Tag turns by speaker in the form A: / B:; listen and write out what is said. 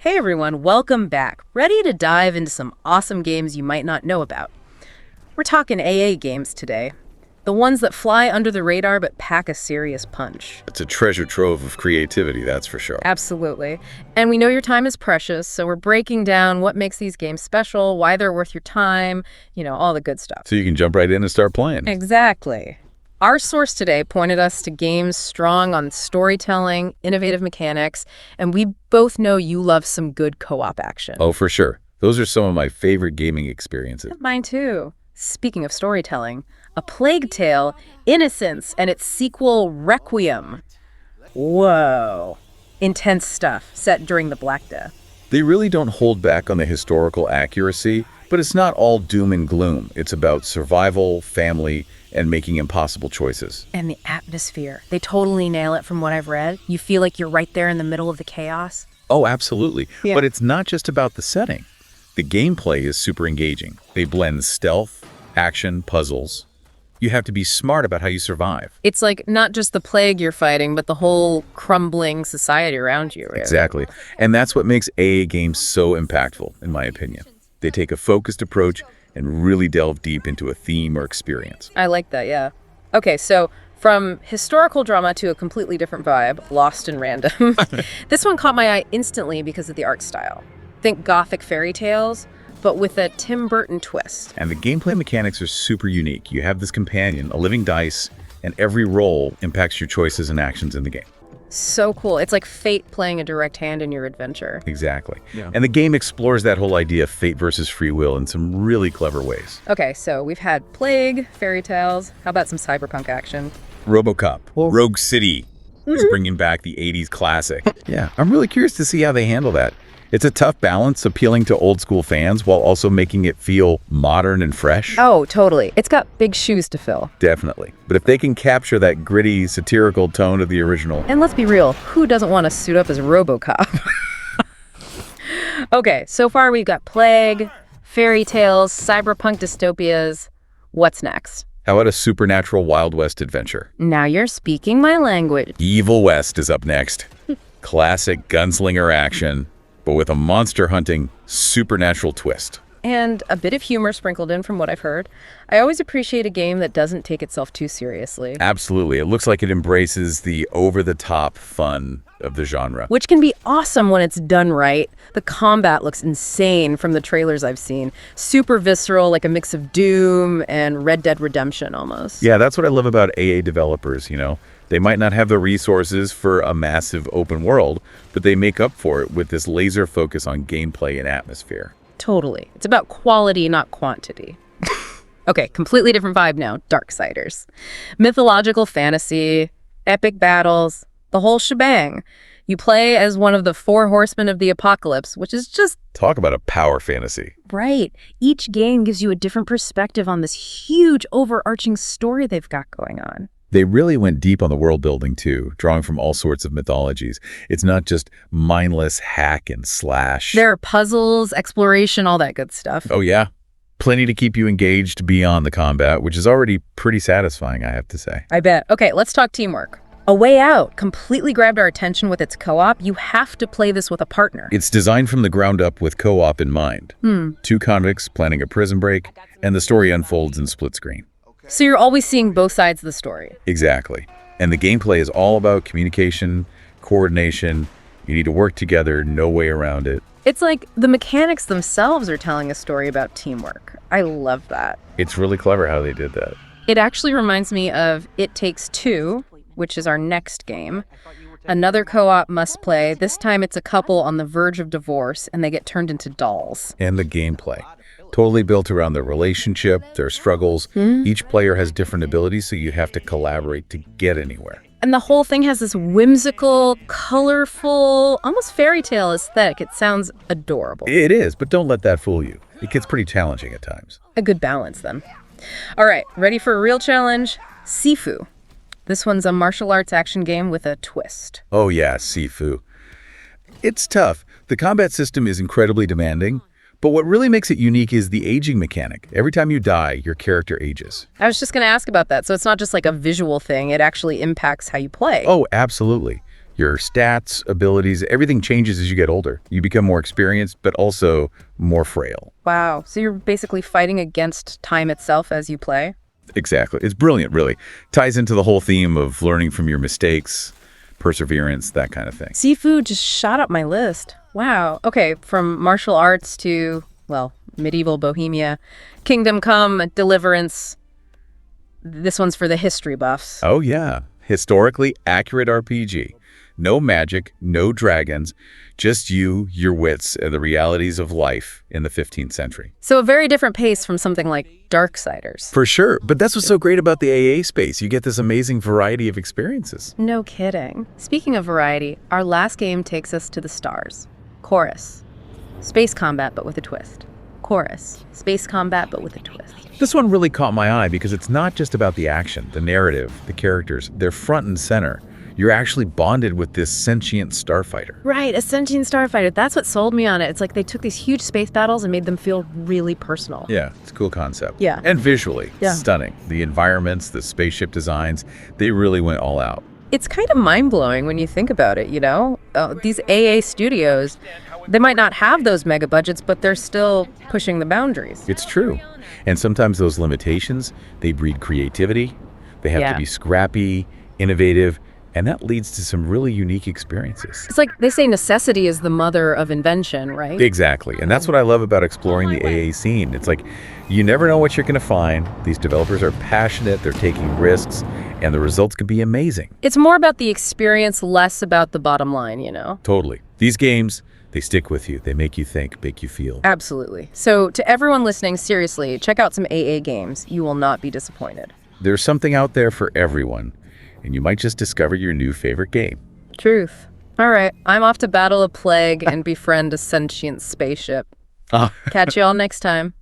A: Hey everyone, welcome back. Ready to dive into some awesome games you might not know about. We're talking AA games today. The ones that fly under the radar but pack a serious punch.
B: It's a treasure trove of creativity, that's for sure.
A: Absolutely. And we know your time is precious, so we're breaking down what makes these games special, why they're worth your time, all the good stuff.
B: So you can jump right in and start playing.
A: Exactly. Our source today pointed us to games strong on storytelling, innovative mechanics, and we both know you love some good co-op action.
B: Oh, for sure. Those are some of my favorite gaming experiences.
A: Mine too. Speaking of storytelling, A Plague Tale, Innocence, and its sequel, Requiem. Whoa. Intense stuff set during the Black Death.
B: They really don't hold back on the historical accuracy, but it's not all doom and gloom. It's about survival, family, and making impossible choices.
A: And the atmosphere. They totally nail it from what I've read. You feel like you're right there in the middle of the chaos.
B: Oh, absolutely.
A: Yeah.
B: But it's not just about the setting. The gameplay is super engaging. They blend stealth, action, puzzles. You have to be smart about how you survive.
A: It's like not just the plague you're fighting, but the whole crumbling society around you. Really.
B: Exactly. And that's what makes AA games so impactful, in my opinion. They take a focused approach and really delve deep into a theme or experience.
A: I like that, yeah. Okay, so from historical drama to a completely different vibe, lost and random. This one caught my eye instantly because of the art style. Think Gothic fairy tales, but with a Tim Burton twist.
B: And the gameplay mechanics are super unique. You have this companion, a living dice, and every roll impacts your choices and actions in the game.
A: So cool. It's like fate playing a direct hand in your adventure.
B: Exactly.
C: Yeah.
B: And the game explores that whole idea of fate versus free will in some really clever ways.
A: Okay, so we've had plague, fairy tales. How about some cyberpunk action?
B: Robocop, Rogue City is bringing back the 80s classic. Yeah, I'm really curious to see how they handle that. It's a tough balance, appealing to old school fans while also making it feel modern and fresh.
A: Oh, totally. It's got big shoes to fill.
B: Definitely. But if they can capture that gritty, satirical tone of the original.
A: And let's be real, who doesn't want to suit up as Robocop? Okay, so far we've got plague, fairy tales, cyberpunk dystopias. What's next?
B: How about a supernatural Wild West adventure?
A: Now you're speaking my language.
B: Evil West is up next. Classic gunslinger action, but with a monster hunting supernatural twist.
A: And a bit of humor sprinkled in from what I've heard. I always appreciate a game that doesn't take itself too seriously.
B: Absolutely. It looks like it embraces the over-the-top fun of the genre.
A: Which can be awesome when it's done right. The combat looks insane from the trailers I've seen. Super visceral, like a mix of Doom and Red Dead Redemption almost.
B: Yeah, that's what I love about AA developers, They might not have the resources for a massive open world, but they make up for it with this laser focus on gameplay and atmosphere.
A: Totally. It's about quality, not quantity. Okay, completely different vibe now. Darksiders. Mythological fantasy, epic battles, the whole shebang. You play as one of the 4 horsemen of the apocalypse, which is just...
B: Talk about a power fantasy.
A: Right. Each game gives you a different perspective on this huge overarching story they've got going on.
B: They really went deep on the world building too, drawing from all sorts of mythologies. It's not just mindless hack and slash.
A: There are puzzles, exploration, all that good stuff.
B: Oh yeah, plenty to keep you engaged beyond the combat, which is already pretty satisfying, I have to say.
A: I bet. Okay, let's talk teamwork. A Way Out completely grabbed our attention with its co-op. You have to play this with a partner.
B: It's designed from the ground up with co-op in mind. 2 convicts planning a prison break, and the story unfolds in split screen.
A: So you're always seeing both sides of the story.
B: Exactly. And the gameplay is all about communication, coordination. You need to work together, no way around it.
A: It's like the mechanics themselves are telling a story about teamwork. I love that.
B: It's really clever how they did that.
A: It actually reminds me of It Takes Two, which is our next game. Another co-op must play. This time it's a couple on the verge of divorce, and they get turned into dolls.
B: And the gameplay. Totally built around their relationship, their struggles. Each player has different abilities, so you have to collaborate to get anywhere.
A: And the whole thing has this whimsical, colorful, almost fairy tale aesthetic. It sounds adorable.
B: It is, but don't let that fool you. It gets pretty challenging at times.
A: A good balance, then. All right, ready for a real challenge? Sifu. This one's a martial arts action game with a twist.
B: Oh yeah, Sifu. It's tough. The combat system is incredibly demanding, but what really makes it unique is the aging mechanic. Every time you die, your character ages.
A: I was just going to ask about that. So it's not just like a visual thing. It actually impacts how you play.
B: Oh, absolutely. Your stats, abilities, everything changes as you get older. You become more experienced, but also more frail.
A: Wow. So you're basically fighting against time itself as you play?
B: Exactly. It's brilliant, really. Ties into the whole theme of learning from your mistakes, perseverance, that kind of thing.
A: Sifu just shot up my list. Wow. Okay, from martial arts to, well, medieval Bohemia, Kingdom Come, Deliverance. This one's for the history buffs.
B: Oh, yeah. Historically accurate RPG. No magic, no dragons, just you, your wits, and the realities of life in the 15th century.
A: So a very different pace from something like Darksiders.
B: For sure. But that's what's so great about the AA space. You get this amazing variety of experiences.
A: No kidding. Speaking of variety, our last game takes us to the stars. Chorus. Space combat, but with a twist. Chorus. Space combat, but with a twist.
B: This one really caught my eye because it's not just about the action, the narrative, the characters. They're front and center. You're actually bonded with this sentient starfighter.
A: Right, a sentient starfighter. That's what sold me on it. It's like they took these huge space battles and made them feel really personal.
B: Yeah, it's a cool concept.
A: Yeah.
B: And visually,
A: Yeah.
B: stunning. The environments, the spaceship designs, they really went all out.
A: It's kind of mind-blowing when you think about it, you know? These AA studios, they might not have those mega budgets, but they're still pushing the boundaries.
B: It's true. And sometimes those limitations, they breed creativity. They have to be scrappy, innovative, and that leads to some really unique experiences.
A: It's like they say necessity is the mother of invention, right?
B: Exactly. And that's what I love about exploring the AA scene. It's like you never know what you're going to find. These developers are passionate, they're taking risks, and the results could be amazing.
A: It's more about the experience, less about the bottom line, you know?
B: Totally. These games, they stick with you. They make you think, make you feel.
A: Absolutely. So to everyone listening, seriously, check out some AA games. You will not be disappointed.
B: There's something out there for everyone, and you might just discover your new favorite game.
A: Truth. All right, I'm off to battle a plague and befriend a sentient spaceship. Catch you all next time.